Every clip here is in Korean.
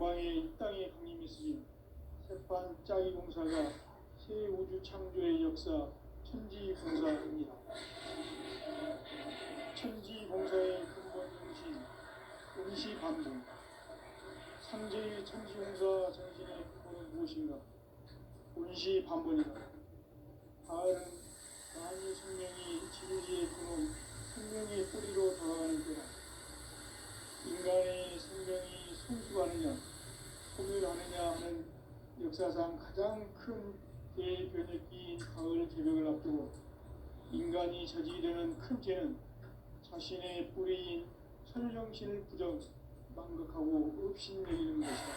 동방에 이 땅에 강림했으니 새판 짜기 공사가 새 우주 창조의 역사 천지봉사입니다. 천지봉사의 근본 정신 운시반복. 삼재의 천지봉사 정신의 근본은 무엇인가? 운시반복이다. 가을은 만유 생명이 진리의 근원, 생명의 뿌리로 돌아가는 때다. 인간의 생명이 성숙하느냐, 소멸하느냐 하는 역사상 가장 큰 대변혁기인 가을 개벽을 앞두고 인간이 저지르는 큰 죄는 자신의 뿌리인 천령신을 부정, 망각하고 업신여기는 것이다.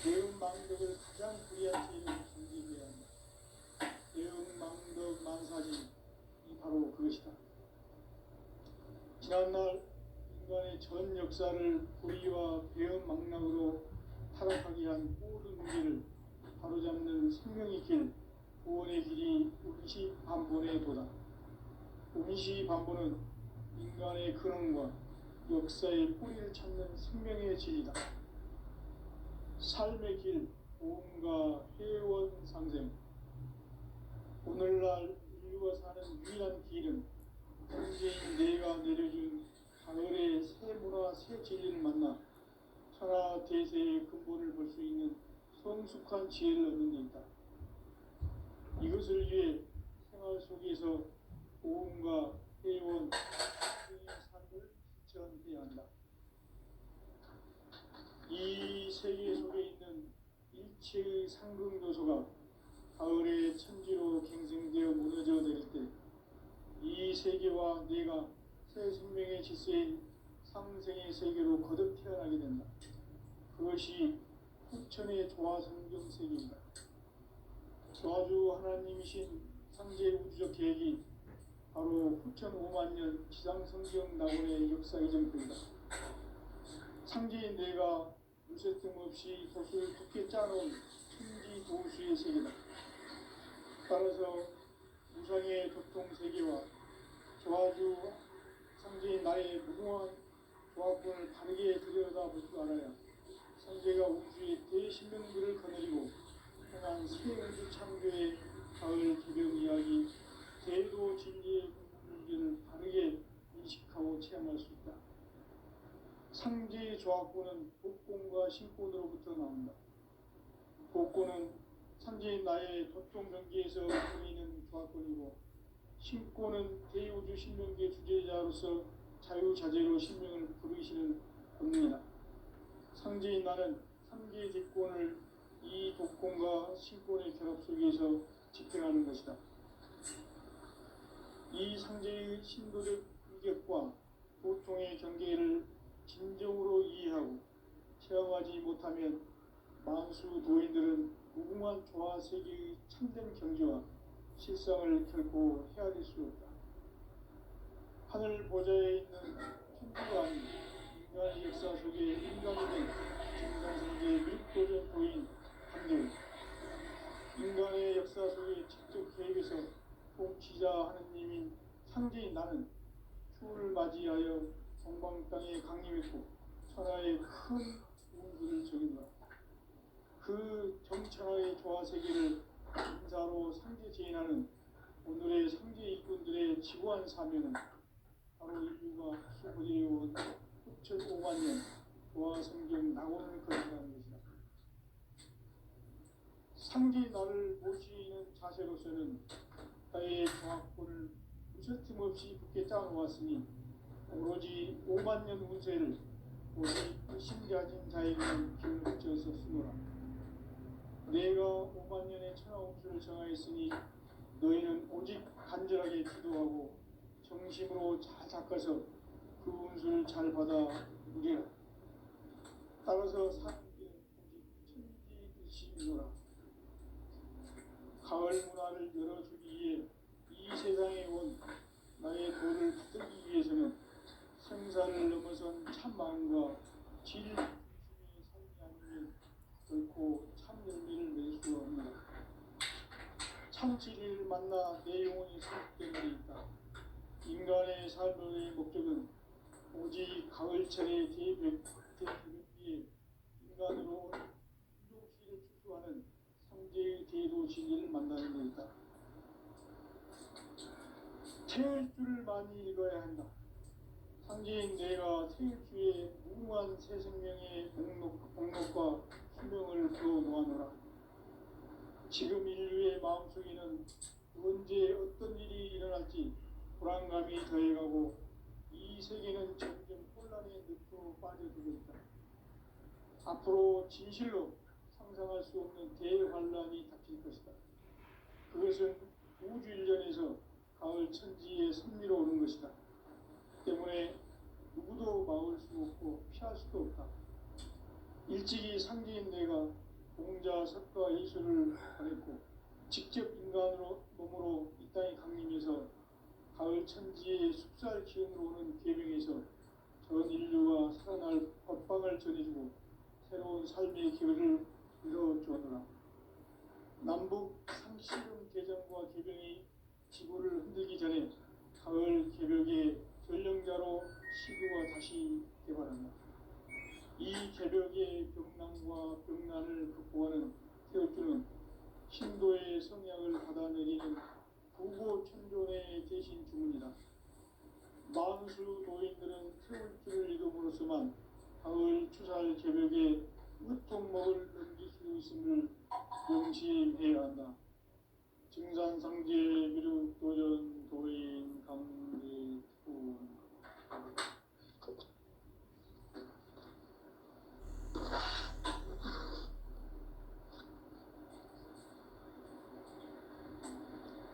대응망덕을 가장 불의한 죄로 정지해야 한다. 대응망덕 만사진이 바로 그것이다. 지난날 인간의 전 역사를 불의와 배은망락으로 타락하게 한 모든 문제를 바로잡는 생명의 길, 구원의 길이 운시반본의 도다. 운시반본은 인간의 근원과 역사의 뿌리를 찾는 생명의 진리다. 삶의 길, 보험과 회원 상생. 오늘날 인류가 사는 유일한 길은 현재인 내가 내려준 가을의 새 문화, 새 진리를 만나 천하 대세의 근본을 볼 수 있는 성숙한 지혜를 얻는 데 있다. 이것을 위해 생활 속에서 보험과 회원, 상생의 삶을 실천해야 한다. 이 세계 속에 있는 일체의 상승도소가 가을의 천지로 갱생되어 무너져 내릴 때 이 세계와 내가 새 생명의 질서인 상생의 세계로 거듭 태어나게 된다. 그것이 후천의 조화성경 세계이다. 조화주 하나님이신 상제 우주적 계획이 바로 후천 5만년 지상성경 낙원의 역사 이정표이다. 상제인 내가 물새 틈 없이 돛을 두께 짜놓은 천지 도수의 세계다. 따라서 무상의 도통 세계와 조화주 상제인 나의 무궁한 조화권을 바르게 들여다볼 줄 알아야 상제가 우주의 대신명들을 거느리고 행한 새 우주 창조의 가을 개벽 이야기, 대도 진리의 문제를 바르게 인식하고 체험할 수 있다. 상제의 조화권은 복권과 신권으로부터 나온다. 복권은 상제인 나의 도통경계에서 보이는 조화권이고, 신권은 대우주 신명계 주제자로서 자유자재로 신명을 부르시는 본능이다. 상제인 나는 상제의 직권을 이 독권과 신권의 결합 속에서 집행하는 것이다. 이 상제의 신도적 위격과 도통의 경계를 진정으로 이해하고 체험하지 못하면 만수 도인들은 무궁한 조화 세계의 참된 경지와 실상을 결코 헤아릴 수 없다. 하늘 보좌에 있는 천주가 아닌 인간의 역사 속에 인간이 된 정상성제의 밀도적 도인 한계를 인간의 역사 속에 직접 개입해서 통치자 하느님인 상제인 나는 추후를 맞이하여 동방 땅에 강림했고 천하의 큰 운수를 적인다. 그 정천하의 조화 세계를 인사로 상제 제인하는 오늘의 상제 일꾼들의 지구한 사명은 바로 인류가 수고되어온 후천 5만년 조화 성경 낙원을 거듭하는 것이다. 상제 나를 모시는 자세로서는 나의 조화권을 무서팀 없이 굳게 짜놓았으니 오로지 5만년 운세를 오직 신가진 자에게는 기운을 붙여서 쓰노라. 내가 5만년의 천하 운수를 정하였으니 너희는 오직 간절하게 기도하고 정심으로 잘 닦아서 그 운수를 잘 받아 누리라. 따라서 사는 길은 오직 천지 뜻이노라. 가을 문화를 열어주기 위해 이 세상에 온 나의 도를 받들기 위해서는 생사를 넘어선 참 마음과 질 중심의 삶이 아니면 결코 참 열매를 낼 수 없노라. 참 진리를 만나 내 영혼이 성숙된 일이 있다. 인간의 삶의 목적은 오직 가을철의 대변기에 태일주를 많이 읽어야 한다. 상제인 내가 태일주에 무궁한 새 생명의 목록과 수명을 부어 놓아노라. 지금 인류의 마음속에는 언제 어떤 일이 일어날지 불안감이 더해가고 이 세계는 점점 혼란의 늪으로 빠져들고 있다. 앞으로 진실로 상상할 수 없는 대환란이 닥칠 것이다. 그것은 우주 일전에서 가을 천지의 섭리로 오는 것이다. 때문에 누구도 막을 수 없고 피할 수도 없다. 일찍이 상제인 내가 공자, 석가, 예수를 보냈고 직접 인간으로 몸으로 이 땅에 강림해서 가을 천지의 숲살 기운으로 오는 계명에서 전 인류가 살아날 법방을 전해주고 새로운 삶의 기회를 이뤄주었노라. 남북 상시름 개정과 개병이 지구를 흔들기 전에 가을 개벽의 전령자로 시구가 다시 개발한다. 이 개벽의 병난과 병난을 극복하는 태어주는 신도의 성약을 받아내리는 부고천존의 대신 주문이다. 만수 노인들은 태울주를 읽음으로써만 가을 추살 개벽의 으통목을 넘길 수 있음을 명심해야 한다. 증산상제 미륵도전 도인 강대훈.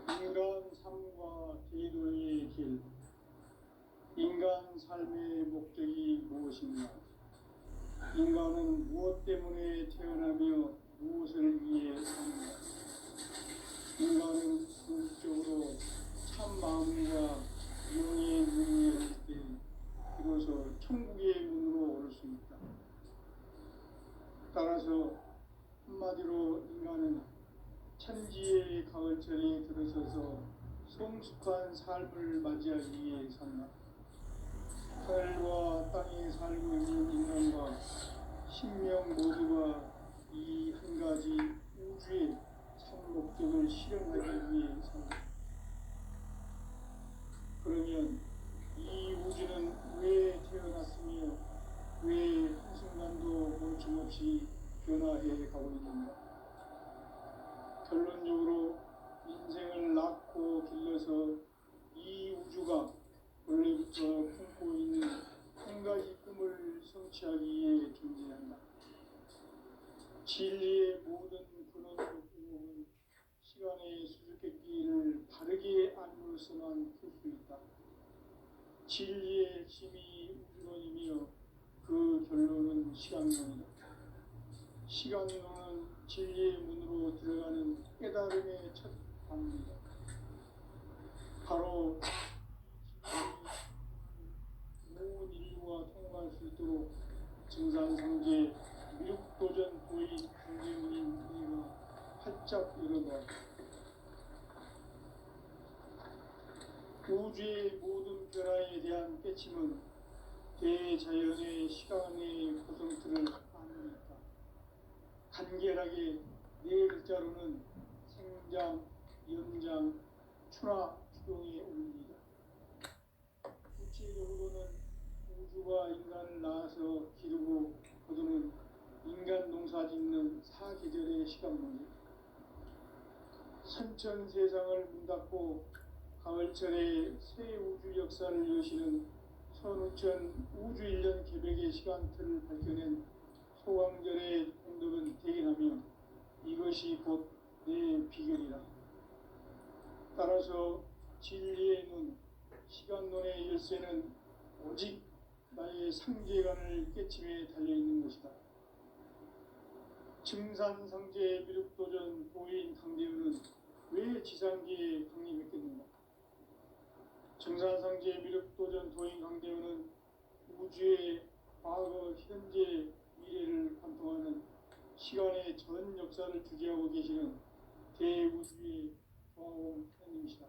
인간 삶과 기도의 길. 인간 삶의 목적이 무엇인가? 인간은 무엇 때문에 태어나며 무엇을 위해 사는가? 인간은 궁극적으로 참 마음과 영의 문이 열릴 때 비로소 천국의 문으로 오를 수 있다. 따라서 한마디로 인간은 천지의 가을철에 들어서서 성숙한 삶을 맞이하기 위해 산다. 하늘과 땅에 살고 있는 인간과 신명 모두가 이 한 가지 우주의 참 목적을 실현하기 위해 산다. 그러면 이 우주는 왜 태어났으며 왜 한순간도 멈춤없이 변화해 가고 있는가? 결론적으로 인생을 낳고 길러서 이 우주가 원래부터 품고 있는 한 가지 꿈을 성취하기 위해 존재한다. 진리의 모든 근원과 궁극은 시간의 수수께끼를 바르게 알므로서만 풀 수 있다. 진리의 핵심이 우주론이며 그 결론은 시간론이다. 시간론은 진리의 문으로 들어가는 깨달음의 첫 단계이다. 바로 모든 인류가 통과할 수 있도록 증산상제 미륵도전 도인 강제문인 우리가 활짝 열어놓았다. 우주의 모든 변화에 대한 깨침은 대자연의 시간의 고성틀을 안는다. 간결하게 네 글자로는 생장, 연장, 추나 추동의 원리이다. 구체적으로는 우주가 인간을 낳아서 기르고 거두는 인간 농사 짓는 사계절의 시간 문제. 선천 세상을 문 닫고 가을철에 새 우주 역사를 여시는 선우천 우주 1년 개벽의 시간틀을 밝혀낸 소강절의 공덕은 대견하며 이것이 곧 내 비결이다. 따라서 진리의 눈, 시간론의 열쇠는 오직 나의 상제관을 깨침에 달려있는 것이다. 증산상제 미륵도전 도인 강대훈은 왜 지상계에 강림했겠는가? 증산상제 미륵도전 도인 강대훈은 우주의 과거, 현재, 미래를 관통하는 시간의 전 역사를 주재하고 계시는 대우주의 조화공 하나님이시다.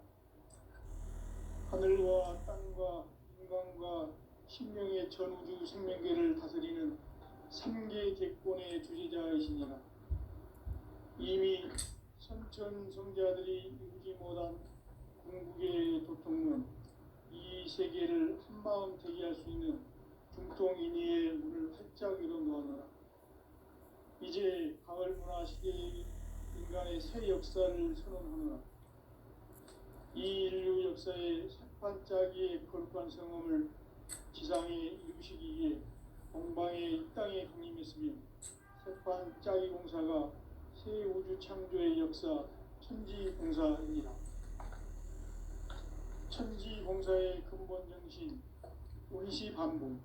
하늘과 땅과 인간과 신명의 전우주 생명계를 다스리는 3계 대권의 주제자이시니라. 이미 선천 성자들이 이루지 못한 궁극의 도통은 이 세계를 한마음 되게 할 수 있는 중통인의의 문을 활짝 열어 놓았노라. 이제 가을 문화 시대의 인간의 새 역사를 선언하노라. 이 인류 역사의 새반짝이의 거룩한 성음을 지상에 이루시기 위해 동방의 이 땅에 강림했으며 새반짝이 공사가 새 우주 창조의 역사 천지공사입니다. 천지공사의 근본 정신 운시반복.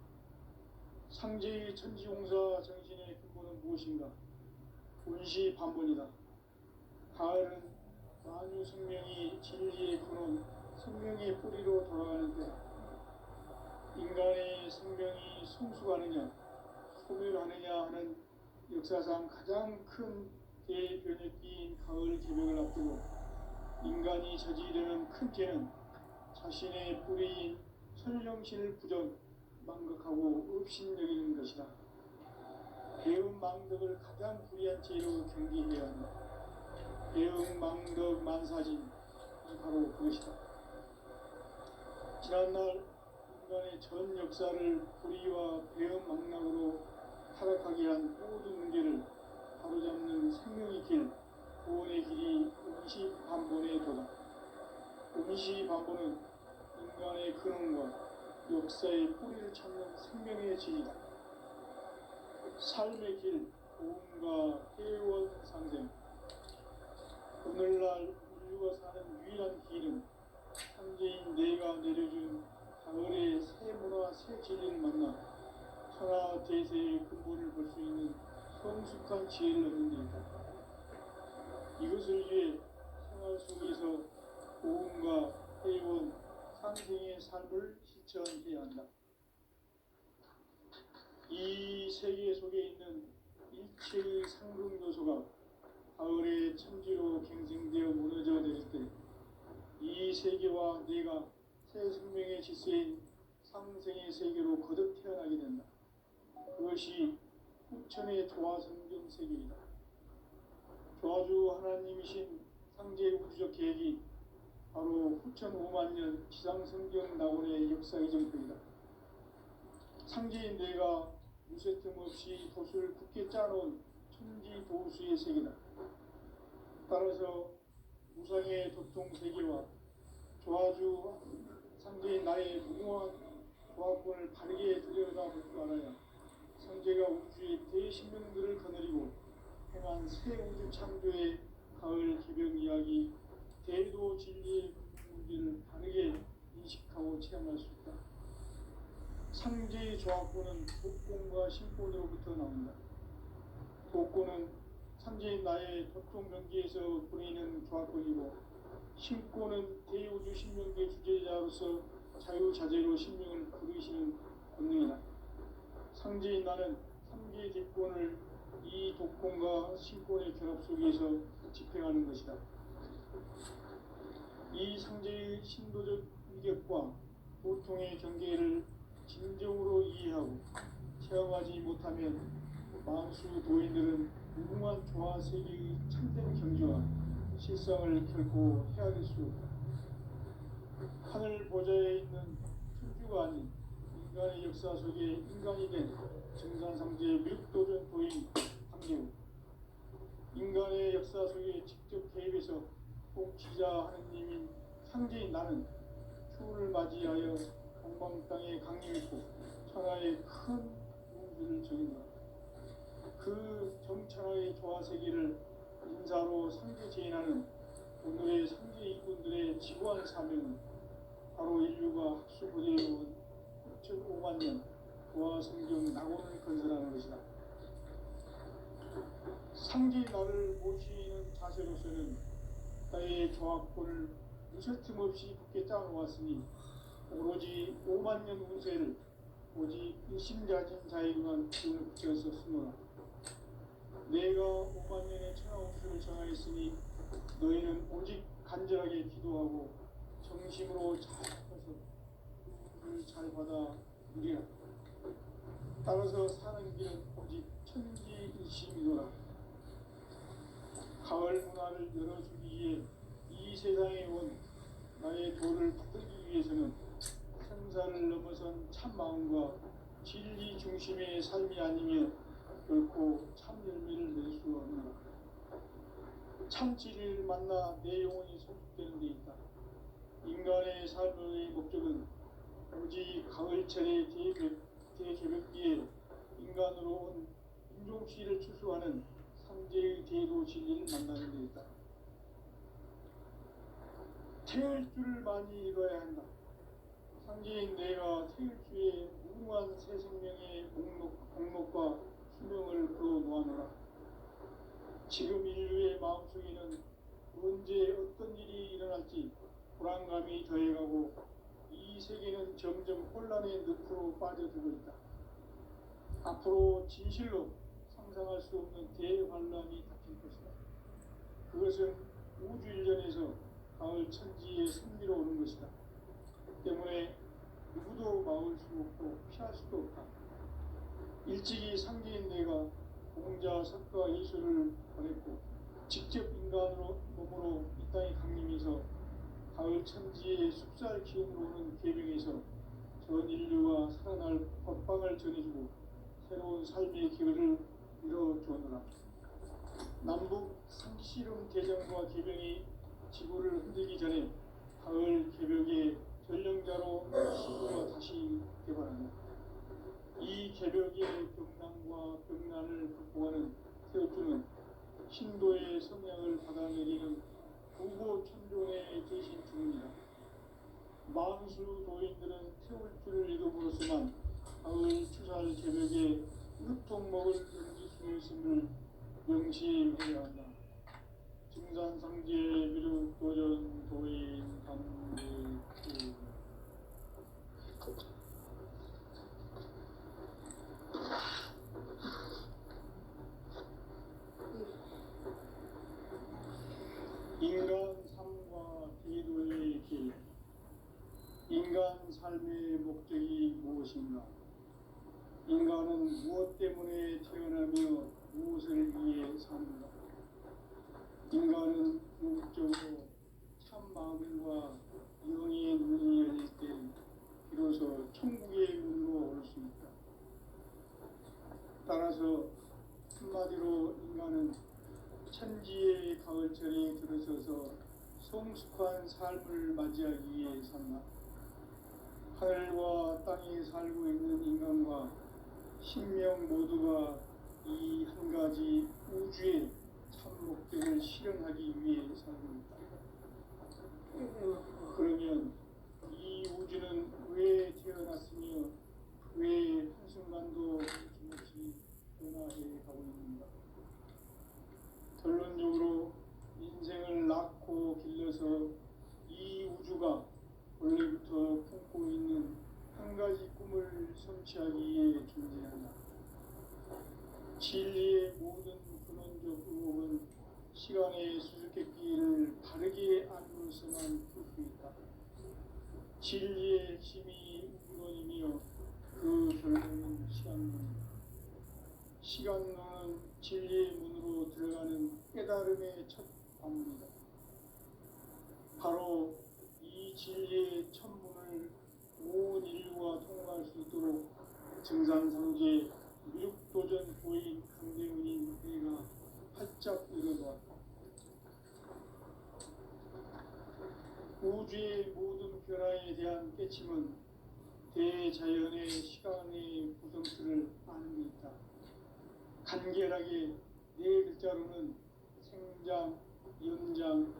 상제의 천지공사 정신의 근본은 무엇인가? 운시반복이다. 가을은 만유 생명이 진리의 근원, 생명의 뿌리로 돌아가는 때 인간의 생명이 성숙하느냐 소멸하느냐 하는 역사상 가장 큰 대변혁기인 가을 개벽을 앞두고 인간이 저지르는 큰 죄는 자신의 뿌리인 선령신을 부정 망각하고 업신여기는 것이다. 배움 망덕을 가장 불의한 죄로 경계해야 한다. 배움 망덕 만사진이 바로 그것이다. 지난날 인간의 전 역사를 불의와 배움 망락으로 타락하게 한 모든 문제를 바로잡는 생명의 길, 구원의 길이 운시반본의 도다. 운시반본은 인간의 근원과 역사의 뿌리를 찾는 생명의 진이다. 삶의 길, 고음과 회원 상생. 오늘날 인류가 사는 유일한 길은 창조인 내가 내려준 가을의 새 문화, 새 진리를 만나 천하 대세의 근본을 볼 수 있는 성숙한 지혜를 얻는 데이다. 이것을 위해 생활 속에서 고음과 회원, 상생의 삶을 실천해야 한다. 이 세계 속에 있는 일체의 상극 요소가 가을의 천지로 갱생되어 무너져 내릴 때 이 세계와 내가 새 생명의 질서인 상생의 세계로 거듭 태어나게 된다. 그것이 후천의 조화성경 세계이다. 조화주 하나님이신 상제 우주적 계획이 바로 후천 5만년 지상성경 낙원의 역사의 정통이다. 상제인 내가 무쇠틈 없이 돛을 굳게 짜놓은 천지도수의 세계다. 따라서 무상의 도통 세계와 조화주 상제인 나의 무궁한 조화권을 바르게 들여다볼 줄 알아야 상제가 우주의 대신명들을 거느리고 행한 새 우주 창조의 가을 개벽 이야기 대도 진리의 문제를 바르게 인식하고 체험할 수 있다. 상제의 조화권은 독권과 신권으로부터 나온다. 독권은 상제인 나의 도통 경계에서 보내는 조화권이고 신권은 대우주 신명계 주제자로서 자유자재로 신명을 부르시는 권능이다. 상제인 나는 3개의 대권을 이 독권과 신권의 결합 속에서 집행하는 것이다. 이 상제의 신도적 위격과 도통의 경계를 진정으로 이해하고 체험하지 못하면 만수 도인들은 무궁한 조화 세계의 참된 경지와 실상을 결코 헤아릴 수 없다. 하늘 보좌에 있는 천주가 아닌 인간의 역사 속에 인간이 된 정산상제의 묵도전 도인 함재우, 인간의 역사 속에 직접 개입해서 통치자 하느님인 상제인 나는 추운을 맞이하여 동방 땅에 강림했고 천하의 큰 문제를 정인다. 그 정천하의 조화세계를 인사로 상제 제인하는 오늘의 상제 일꾼들의 지구한 사명은 바로 인류가 학수부대해온 5천 5만 년 조화성경 낙원을 건설하는 것이다. 상제인 나를 모시는 자세로서는 나의 조화권을 무쇠틈 없이 굳게 짜놓았으니 오로지 5만 년 운세를 오직 일심자진 자에게만 기운을 붙여서 쓰노라. 내가 5만 년의 천하우수를 정하였으니 너희는 오직 간절하게 기도하고 정심으로 잘 해서 그를 잘 받아 누리라. 따라서 사는 길은 오직 천지일심이노라. 가을 문화를 열어주기 위해 이 세상에 온 나의 나의 도를 붙들기 위해서는 생사를 넘어선 참 마음과 진리 중심의 삶이 아니면 결코 참 열매를 낼 수 없노라. 참 진리를 만나 내 영혼이 성숙되는 데 있다. 인간의 삶의 목적은 오직 가을철의 대개벽기에 인간으로 온 인종시를 추수하는 상제의 대도 진리를 만나는 데 있다. 태을 줄을 많이 읽어야 한다. 상제인 내가 태을 주에 무궁한 새 생명의 목록과 수명을 풀어놓아노라. 지금 인류의 마음속에는 언제 어떤 일이 일어날지 불안감이 더해가고 이 세계는 점점 혼란의 늪으로 빠져들고 있다. 앞으로 진실로 상상할 수 없는 대환란이 닥칠 것이다. 그것은 우주 일련에서 가을 천지의 승리로 오는 것이다. 때문에 누구도 막을 수 없고 피할 수도 없다. 일찍이 상제인 내가 공자, 석가, 예수를 보냈고 직접 인간으로 몸으로 이 땅에 강림해서 가을 천지의 숲살 기운으로 오는 계명에서 전 인류가 살아날 법방을 전해주고 새로운 삶의 기회를 이뤄주었노라. 남북 상시름 대전과 계명이 지구를 흔들기 전에 가을 개벽의 전령자로 시구가 다시 개발한다. 이 개벽의 병난과 병난을 극복하는 태우주는 신도의 성향을 받아내리는 부고 천존의 대신 주문이다. 만수 도인들은 태울주를 읽음으로써만 가을 추살 개벽의 흙통목을 넘길 수 있음을 명시해야 한다. 증산상제 미륵 도전 도인 감대 인간 삶과 기도의 길. 인간 삶의 목적이 무엇인가? 인간은 무엇 때문에 태어나며 무엇을 위해 사는가? 인간은 궁극적으로 참 마음과 영의 눈이 열릴 때 비로소 천국의 문으로 올 수 있다. 따라서 한마디로 인간은 천지의 가을철에 들어서서 성숙한 삶을 맞이하기 위해 산다. 하늘과 땅에 살고 있는 인간과 신명 모두가 이 한 가지 우주의 참 목적을 실현하기 위해 살고 있다. 그러면 이 우주는 왜 태어났으며 왜 한순간도 멈춤없이 변화해 가고 있는가? 결론적으로 인생을 낳고 길러서 이 우주가 원래부터 품고 있는 한 가지 꿈을 성취하기 위해 존재한다. 진리의 모든 근원적 의혹은 시간의 수수께끼를 바르게 알고서만 풀 수 있다. 진리의 핵심이 우주론이며 그 결론은 시간론이다. 시간론은 진리의 문으로 들어가는 깨달음의 첫 관문이다. 바로 이 진리의 첫 문을 온 인류가 통과할 수 있도록 증산상제 미륵도전 도인 강대훈이 내가 활짝 열어놓았다. 우주의 모든 변화에 대한 깨침은 대자연의 시간의 구성틀을 아는 데 있다. 간결하게 네 글자로는 생장, 연장,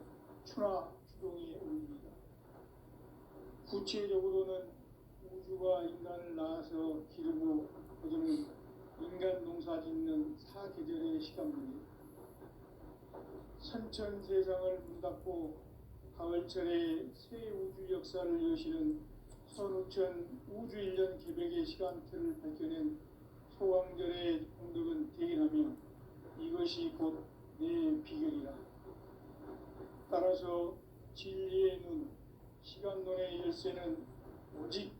추나, 추동의 의미다. 구체적으로는 우주가 인간을 낳아서 기르고 거두는 인간 농사 짓는 사계절의 시간문이다. 선천 세상을 문 닫고 가을철에 새 우주 역사를 여시는 선우천 우주 1년 개벽의 시간틀을 밝혀낸 소왕절의 공덕은 대인하며 이것이 곧 내 비결이라. 따라서 진리의 눈, 시간론의 열쇠는 오직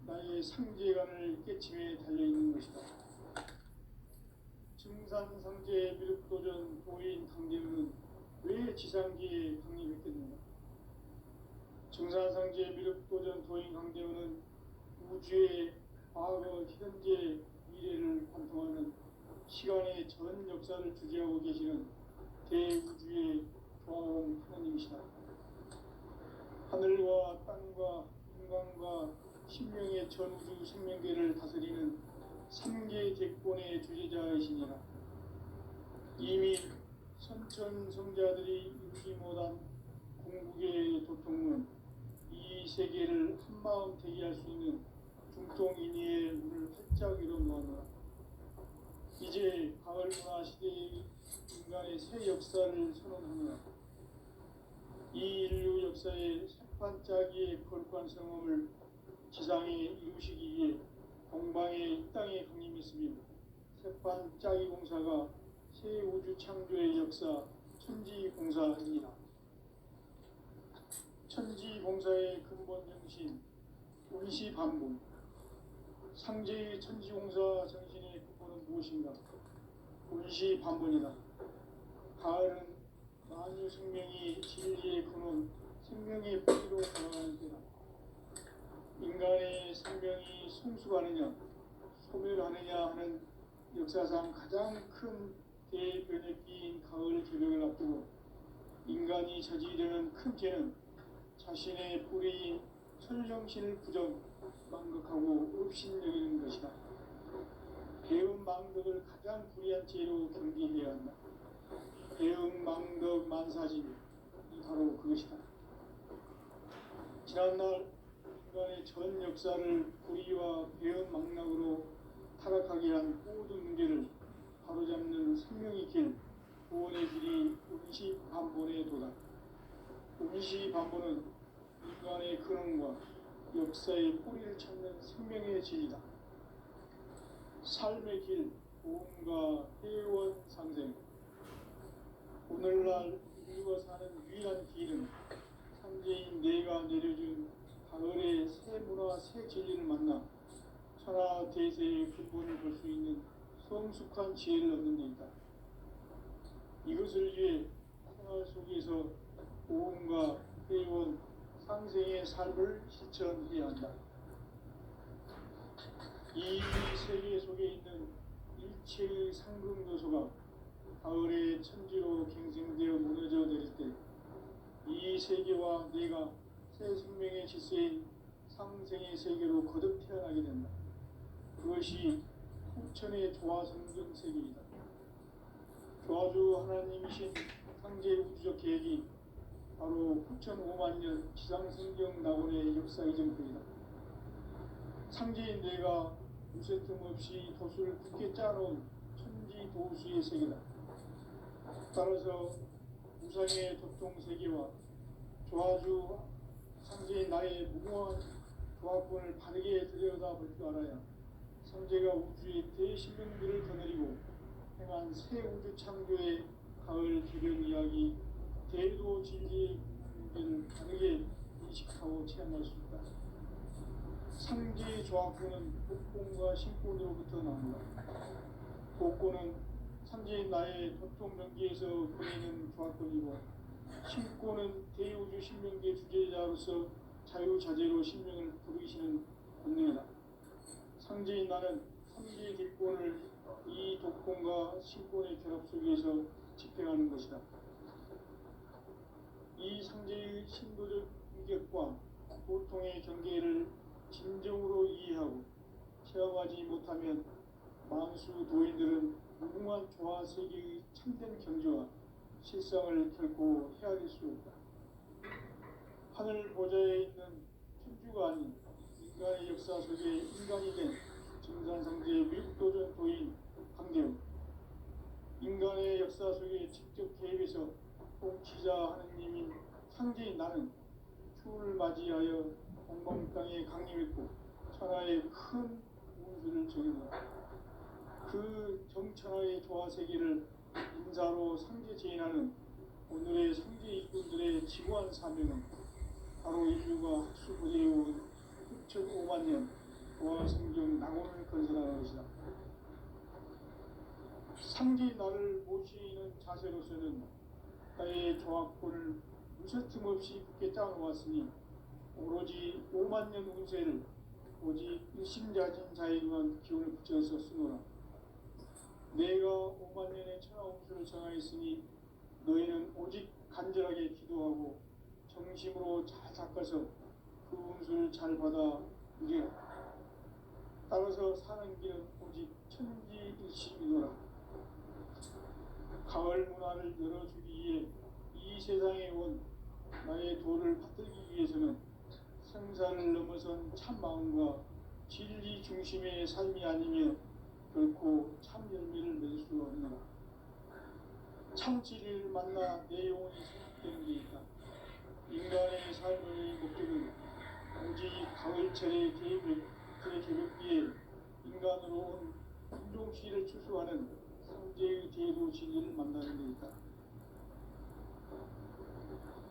나의 상제관을 깨침에 달려있는 것이다. 증산상제 미륵도전 도인 강대훈은 왜 지상기에 강림했겠는가? 증산상제 미륵도전 도인 강대원은 우주의 과거, 현재, 미래를 관통하는 시간의 전 역사를 주재하고 계시는 대우주의 조화로운 하나님이시다. 하늘과 땅과 인간과 신명의 전우주 생명계를 다스리는 삼계 객본의 주제자이시니라. 이미 선천성자들이 이루지 못한 궁극의 도통은 이 세계를 한마음 대기할 수 있는 중통인의의 문을 활짝 열어놓았노라. 이제 가을 문화 시대의 인간의 새 역사를 선언하노라. 이 인류 역사의 새판짜기의 거룩한 성험을 지상에 이루시기 위해 공방에 이 땅에 강림했으며 새판짜기 공사가 새 우주 창조의 역사 천지공사입니다. 천지공사의 근본 정신 운시반복. 상제의 천지공사 정신의 근본은 무엇인가? 운시반복이다. 가을은 만유 생명이 진리의 근원, 생명의 뿌리로 돌아가는 때다. 인간의 생명이 성숙하느냐, 소멸하느냐 하는 역사상 가장 큰 대변혁기인 가을 개벽을 앞두고 인간이 저지르는 큰 죄는 자신의 뿌리인 천령신을 부정, 망극하고 업신여기는 것이다. 배음 망덕을 가장 불의한 죄로 경계해야 한다. 배음 망덕 만사진이 바로 그것이다. 지난날 인간의 전 역사를 불의와 배음 망락으로 타락하게 한 모든 문제를 바로잡는 생명의 길, 구원의 길이 운시반본에 도다. 운시반본은 인간의 근원과 역사의 뿌리를 찾는 생명의 진리다. 삶의 길, 보험과 회원 상생. 오늘날 인류가 사는 유일한 길은 상제인 내가 내려준 가을의 새 문화, 새 진리를 만나 천하 대세의 근본을 볼 수 있는 성숙한 지혜를 얻는 데 있다. 이것을 위해 생활 속에서 보험과 회원, 상생의 삶을 실천해야 한다. 이 세계 속에 있는 일체의 상급 요소가 가을의 천지로 갱생되어 무너져 내릴 때 이 세계와 내가 새 생명의 질서인 상생의 세계로 거듭 태어나게 된다. 그것이 후천의 조화성경 세계이다. 조화주 하나님이신 상제 우주적 계획이 바로 9,500,000년 지상성경 낙원의 역사 이전부이다. 상제인 내가 무쇠 틈 없이 도수를 굳게 짜놓은 천지 도수의 세계다. 따라서 우상의 도통 세계와 조화주 상제인 나의 무모한 조합권을 바르게 들여다볼 줄 알아야 상제가 우주의 대신령들을 거느리고 행한 새 우주 창조의 가을 개변 이야기, 대도 진리의 문제를 바르게 인식하고 체험할 수 있다. 상제의 조합권은 복권과 신권으로부터 나온다. 복권은 상제인 나의 도통 명기에서 보이는 조합권이고, 신권은 대우주 신명계 주제자로서 자유자재로 신명을 부르시는 본능이다. 상제인 나는 상제의 객본을 이 독권과 신권의 결합 속에서 집행하는 것이다. 이 상제의 신도적 인격과 보통의 경계를 진정으로 이해하고 체험하지 못하면 만수 도인들은 무궁한 조화 세계의 참된 경지와 실상을 결코 헤아릴 수 없다. 하늘 보좌에 있는 천주가 아닌 인간의 역사 속에 인간이 된 증산상제 미륵도전 도인 강대원. 인간의 역사 속에 직접 개입해서 통치자 하느님인 상제인 나는 추를 맞이하여 공방 땅에 강림했고 천하의 큰 운수를 정했다. 그 정천하의 조화세계를 인사로 상제 제인하는 오늘의 상제 일꾼들의 지구한 사명은 바로 인류가 학수부대해온 9,500,000년 조화성경 낙원을 건설하는 것이다. 상제인 나를 모시는 자세로서는 나의 조합권을 무쇠틈 없이 굳게 짜놓았으니 오로지 5만 년 운세를 오직 일심자진 자에게만 기운을 붙여서 쓰노라. 내가 5만 년의 천하운수를 정하였으니 너희는 오직 간절하게 기도하고 정심으로 잘 닦아서 그 운수를 잘 받아 누리라. 따라서 사는 길은 오직 천지일심이노라. 가을 문화를 열어주기 위해 이 세상에 온 나의 도를 받들기 위해서는 생사를 넘어선 참 마음과 진리 중심의 삶이 아니면 결코 참 열매를 맺을 수 없노라. 참 진리를 만나 내 영혼이 생각되는 게 있다. 인간의 삶의 목적은 오직 가을철의 개벽기에 인간으로 온 인종시를 추수하는 상제의 제도 진리를 만나는 데 있다.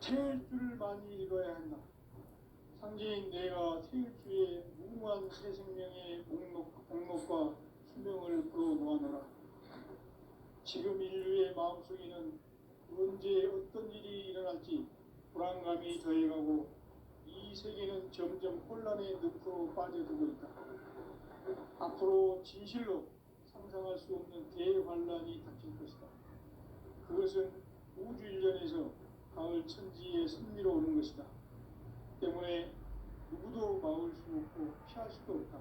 태일주를 많이 읽어야 한다. 상제인 내가 태일주의 무궁한 새 생명의 목록과 수명을 풀어놓아노라. 지금 인류의 마음속에는 언제 어떤 일이 일어날지 불안감이 더해가고 이 세계는 점점 혼란의 늪으로 빠져들고 있다. 앞으로 진실로 상상할 수 없는 대환란이 닥칠 것이다. 그것은 우주 일련에서 가을 천지의 섭리로 오는 것이다. 때문에 누구도 막을 수 없고 피할 수도 없다.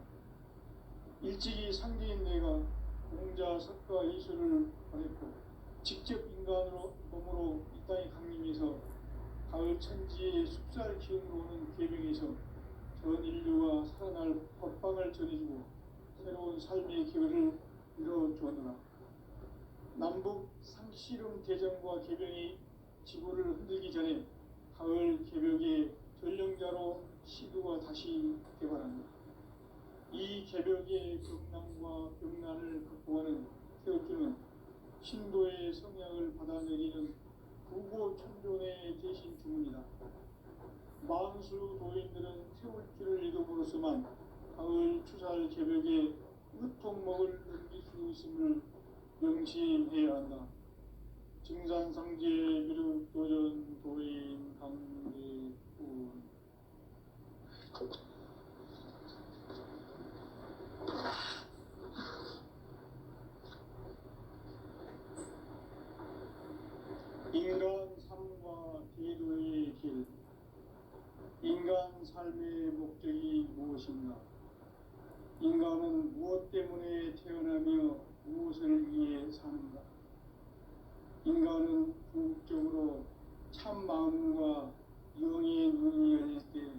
일찍이 상제인 내가 공자, 석가, 이수를 보냈고 직접 인간으로 몸으로 이 땅에 강림해서 가을 천지의 숲살 기운으로 오는 계명에서 전 인류가 살아날 법방을 전해주고 새로운 삶의 기회를 이뤄주었노라. 남북 상씨름 대전과 개병이 지구를 흔들기 전에 가을 개벽의 전령자로 시두가 다시 개발합니다. 이 개벽의 경난과 병난을 극복하는 태극기는 신도의 성향을 받아내리는 구고천존의 대신 주문이다. 만수 도인들은 태울주를 읽음으로써만 가을 추살 개벽의 으통목을 넘길 수 있음을 명심해야 한다. 증산상제 미륵도전 도인 강대군. 인간 삶과 기도의 길. 인간 삶의 목적이 무엇인가? 인간은 무엇 때문에 태어나며 무엇을 위해 사는가? 인간은 궁극적으로 참 마음과 영의 눈이 열릴 때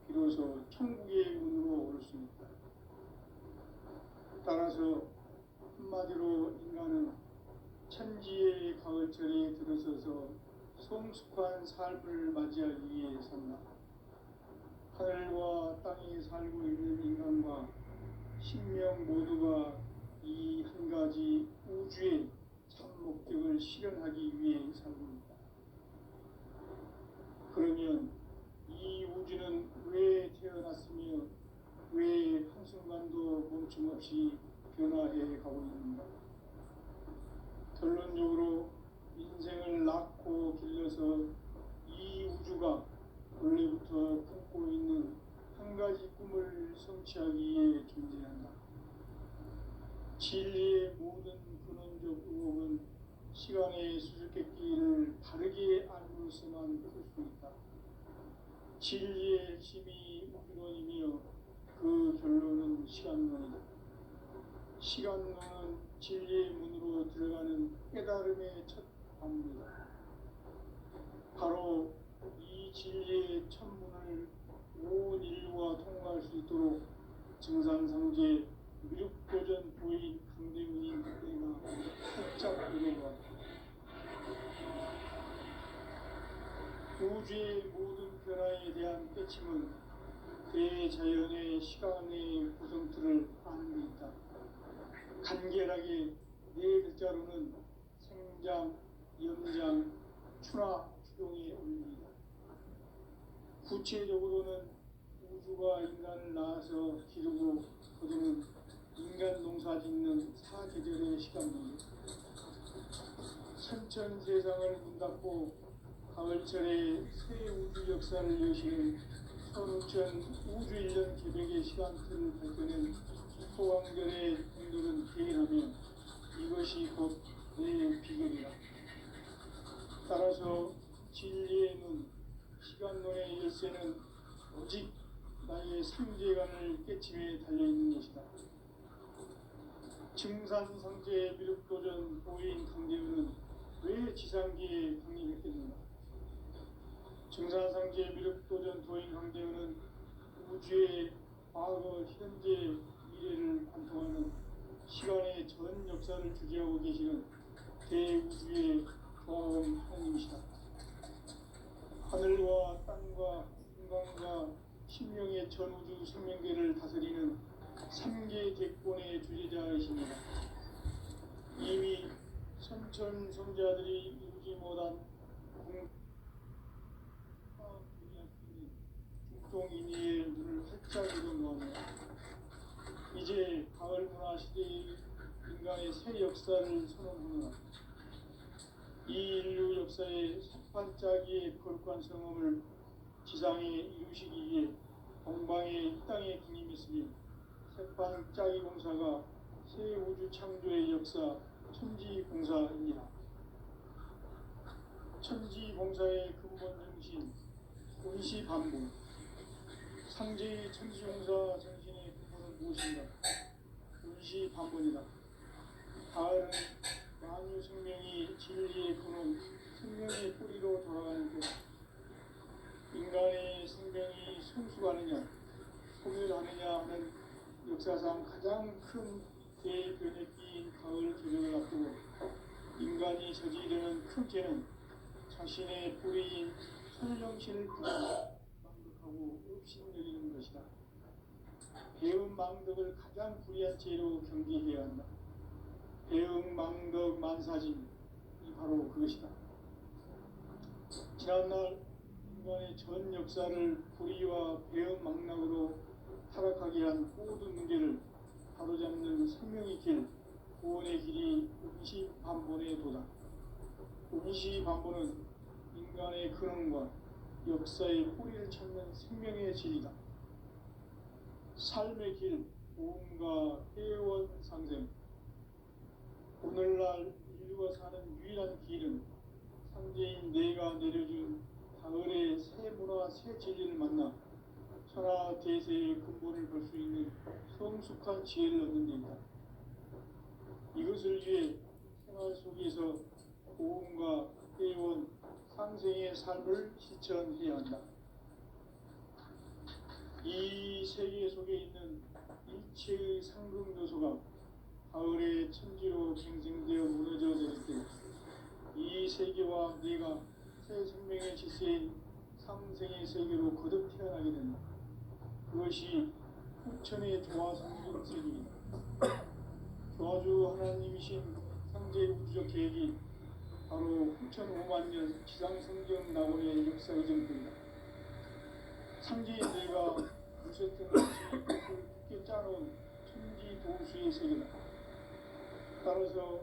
비로소 천국의 문으로 올 수 있다. 따라서 한마디로 인간은 천지의 가을철에 들어서서 성숙한 삶을 맞이하기 위해 산다. 하늘과 땅에 살고 있는 인간과 신명 모두가 이 한 가지 우주의 참 목적을 실현하기 위해 살고 있다. 그러면 이 우주는 왜 태어났으며 왜 한순간도 멈춤없이 변화해 가고 있는가? 결론적으로 인생을 낳고 길러서 이 우주가 원래부터 품고 있는 한 가지 꿈을 성취하기 위해 존재한다. 진리의 모든 근원적 의혹은 시간의 수수께끼를 바르게 알고서만 풀 수 있다. 진리의 핵심이 우주론이며 그 결론은 시간론이다. 시간론은 진리의 문으로 들어가는 깨달음의 첫 방문이다. 바로 이 진리의 첫 문을 온 인류가 통과할 수 있도록 증산상제 미륵도전 도인 강대문인 내가 복잡 이루어왔다. 우주의 모든 변화에 대한 깨침은 대자연의 시간의 구성틀을 아는 데 있다. 간결하게 네 글자로는 생장, 염장, 추나, 추동의 원리이다. 구체적으로는 우주가 인간을 낳아서 기르고 거두는 인간 농사 짓는 사계절의 시간입니다. 천천 세상을 문 닫고 가을철에 새 우주 역사를 여시는 선우천 우주일년 계획의 시간표를 밝혀낸 소왕결의 공들은 대인하며 이것이 곧 내 비결이라. 따라서 진리의 눈, 시간론의 열쇠는 오직 나의 상제관을 깨침에 달려있는 것이다. 증산상제 미륵도전 보인 강대우는 왜 지상기에 강림했겠는가? 증산상제 미륵도전 도인 강대우는 우주의 과거, 현재, 미래를 관통하는 시간의 전 역사를 주재하고 계시는 대우주의 조화원 하나님이시다. 하늘과 땅과 인간과 신명의 전우주 생명계를 다스리는 3개 대권의 주제자이십니다. 이미 선천성자들이 이루지 못한 중동인의의 문을 활짝 열어놓으며 이제 가을 문화 시대의 인간의 새 역사를 선언하노라. 이 인류 역사의 삭반짜기의 거룩한 성험을 지상에 이루시기 위해 동방의 이 땅에 군림했으며 삭반짜기 공사가 새 우주 창조의 역사 천지공사입니다. 천지공사의 근본 정신 원시반복. 상제의 천지공사 정신의 근본은 무엇인가? 원시반복이다. 가을은 만유 생명이 진리의 근원, 생명의 뿌리로 돌아가는 것. 인간의 생명이 성숙하느냐, 소멸하느냐 하는 역사상 가장 큰 대변혁기인 가을 개명을 앞두고 인간이 저지르는 큰 죄는 자신의 뿌리인 천정신을 망덕하고 업신여기는 것이다. 배은 망덕을 가장 불의한 죄로 경계해야 한다. 배은 망덕 만사진이 바로 그것이다. 지난날 인간의 전 역사를 불의와 배은 망락으로 타락하게 한 모든 문제를 바로잡는 생명의 길, 구원의 길이 원시반본의 도다. 원시반본은 인간의 근원과 역사의 뿌리를 찾는 생명의 진리다. 삶의 길, 보험과 회원 상생. 오늘날 인류가 사는 유일한 길은 상제인 내가 내려준 가을의 새 문화, 새 진리를 만나 천하 대세의 근본을 볼 수 있는 성숙한 지혜를 얻는 데이다. 이것을 위해 생활 속에서 보험과 회원, 상생의 삶을 실천해야 한다. 이 세계 속에 있는 일체의 상승 요소가 가을의 천지로 갱생되어 무너져 내릴 때 이 세계와 내가 새 생명의 질서인 상생의 세계로 거듭 태어나게 된다. 그것이 후천의 조화 성진 세계이다. 조화주 하나님이신 상제의 우주적 계획이 바로 후천 5만 년 지상성경 낙원의 역사 의정입니다. 상제인 내가 무쇠등 같이 굳게 짜놓은 천지 도수의 세계다. 따라서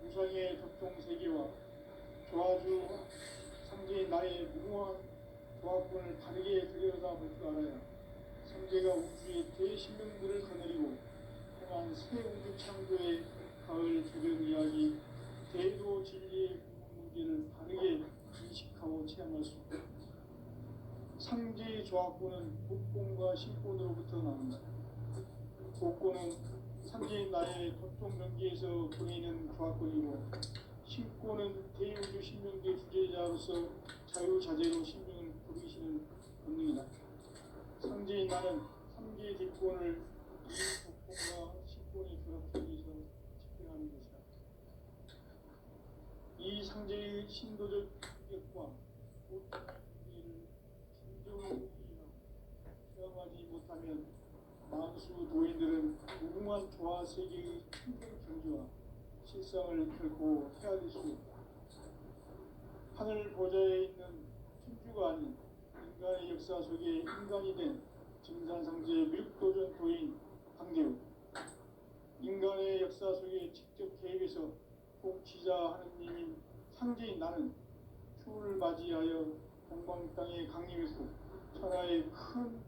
무상의 격동 세계와 조화주 상제의 나의 무모한 조합권을 다르게 들여다볼 줄 알아야 상제가 우주의 대신명들을 거느리고 행한 새 우주 창조의 가을 개변 이야기, 대도 진리의 문제를 다르게 인식하고 체험할 수 있다. 상제의 조합권은 복권과 신권으로부터 나온다. 복권은 상제의 나의 도통 경계에서 보내는 조합권이고, 신권은 대우주 신명계 주제자로서 자유자재로 신명을 부르시는 본능이다. 상제의 나는 3개의 뒷권을 이 복권과 신권의 결합 속에서 집행하는 것이다. 이 상제의 신도적 격과 고통의 진정을 체험하지 못하면 만수 도인들은 무궁한 조화 세계의 충분 경주와 실상을 결코 헤아릴 수 없다. 하늘 보좌에 있는 천주가 아닌 인간의 역사 속에 인간이 된 증산상제 미륵도전 도인 강대우. 인간의 역사 속에 직접 개입해서 통치자 하느님인 상제인 나는 추를 맞이하여 동방 땅에 강림했고 천하의 큰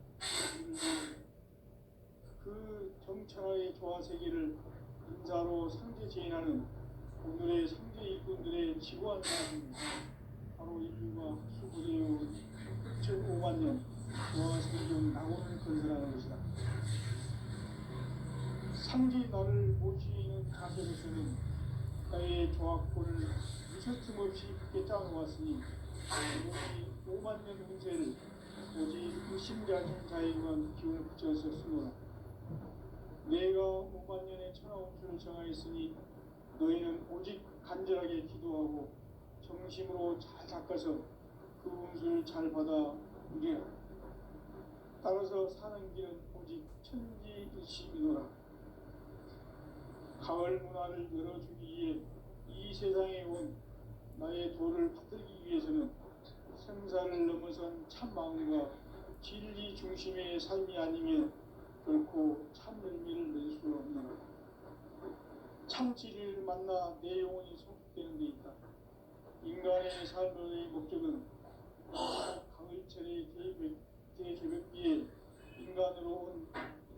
그 정천하의 조화 세계를 인사로 상제 제인하는 오늘의 상제 일꾼들의 지구한 사람입니다. 바로 인류가 학수고대해온 6,5만 년 조화 세계를 낙원을 건설하는 것이다. 상제 나를 모시는 자세로서는 나의 조합권을 무서틈 없이 굳게 짜놓았으니 오직 5만 년 운세를 오직 의심자진 자에게만 기운을 붙여서 쓰노라. 내가 5만 년의 천하 운수를 정하였으니 너희는 오직 간절하게 기도하고 정심으로 잘 닦아서 그 운수를 잘 받아 누리라. 따라서 사는 길은 오직 천지일심이노라. 가을 문화를 열어주기 위해 이 세상에 온 나의 도를 받들기 위해서는 생사를 넘어선 참 마음과 진리 중심의 삶이 아니면 결코 참 열매를 낼 수 없노라. 참 진리를 만나 내 영혼이 소속되는 데 있다. 인간의 삶의 목적은 가을철의 대개벽기에 인간으로 온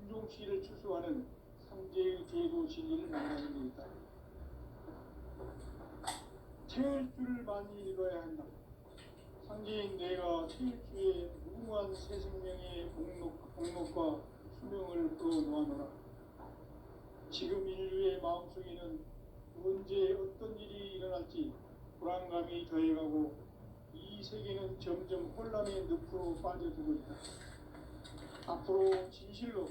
인종시를 추수하는 상제의 제도 진리를 만나는 데 있다. 태일주를 많이 읽어야 한다. 상제인 내가 태일주의 무궁한 새 생명의 목록과 수명을 풀어놓아노라. 지금 인류의 마음속에는 언제 어떤 일이 일어날지 불안감이 더해가고 이 세계는 점점 혼란의 늪으로 빠져들고 있다. 앞으로 진실로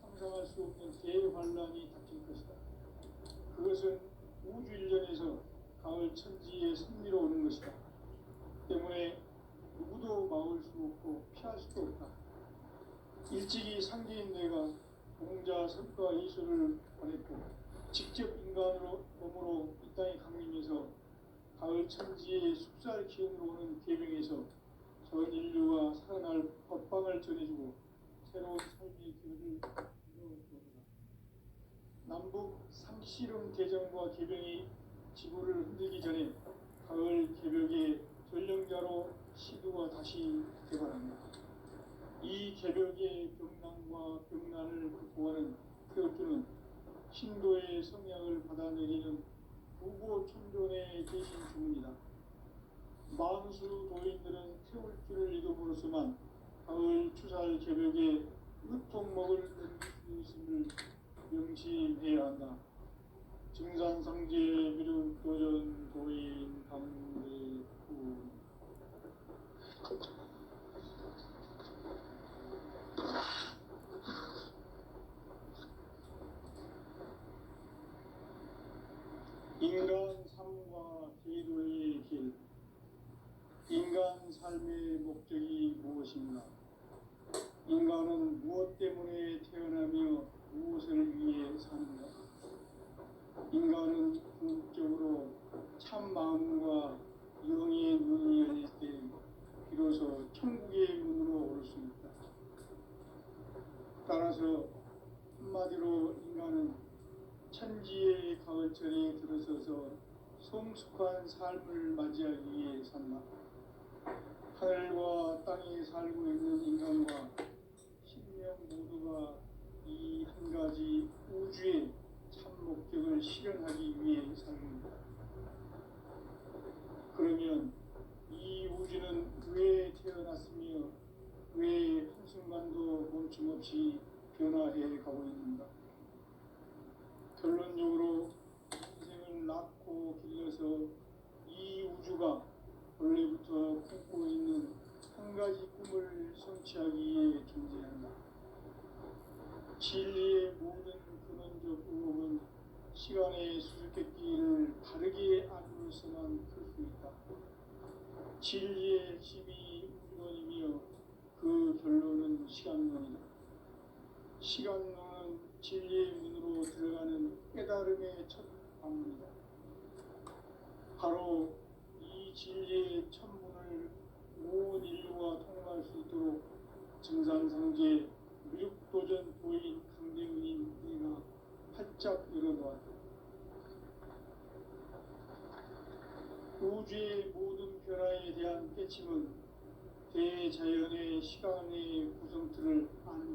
상상할 수 없는 대환란이 닥칠 것이다. 그것은 우주 일련에서 가을 천지의 승리로 오는 것이다. 때문에 누구도 막을 수 없고 피할 수도 없다. 일찍이 상제인 내가 공자 선과 예수를 보냈고 직접 인간으로 몸으로 이 땅에 강림해서 가을 천지의 숲살 기운으로 오는 계명에서 전 인류가 살아날 법방을 전해주고 새로운 삶의 길을 이루어보다. 남북 상씨름 대전과 계병이 지구를 흔들기 전에 가을 개벽의 전령자로 시두가 다시 개발한다. 이 개벽의 병난과 병난을 극복하는 태울주는 신도의 성향을 받아내리는 부고천존의 대신 주문이다. 만수 도인들은 태울주를 읽음으로써만 가을 추살 개벽에 의통목을 넘길 수 있음을 명심해야 한다. 증산상제 미륵도전 도인 감대후. 인간 삶과 제도의 길. 인간 삶의 목적이 무엇인가? 인간은 무엇 때문에 태어나며 무엇을 위해 사는가? 인간은 궁극적으로 참 마음과 영의 눈이 열릴 때 비로소 천국의 문으로 올 수 있다. 따라서 한마디로 인간은 천지의 가을철에 들어서서 성숙한 삶을 맞이하기 위해 산다. 하늘과 땅에 살고 있는 인간과 신명 모두가 이 한 가지 우주의 참 목적을 실현하기 위해 삽니다. 그러면 이 우주는 왜 태어났으며 왜 한순간도 멈춤없이 변화해 가고 있는가? 결론적으로 인생을 낳고 길러서 이 우주가 원래부터 품고 있는 한 가지 꿈을 성취하기 위해 존재한다. 진리의 모든 근원적 의혹은 시간의 수수께끼를 바르게 알므로서만 풀 수 있다. 진리의 핵심이 우주론이며 그 결론은 시간론이다. 시간론은 진리의 문으로 들어가는 깨달음의 첫 방문이다. 바로 이 진리의 천문을 온 인류가 통과할 수 있도록 증산상제 미륵도전 도인 강대훈인 내가 활짝 열어놓았다. 우주의 모든 변화에 대한 깨침은 대자연의 시간의 구성틀을 아느니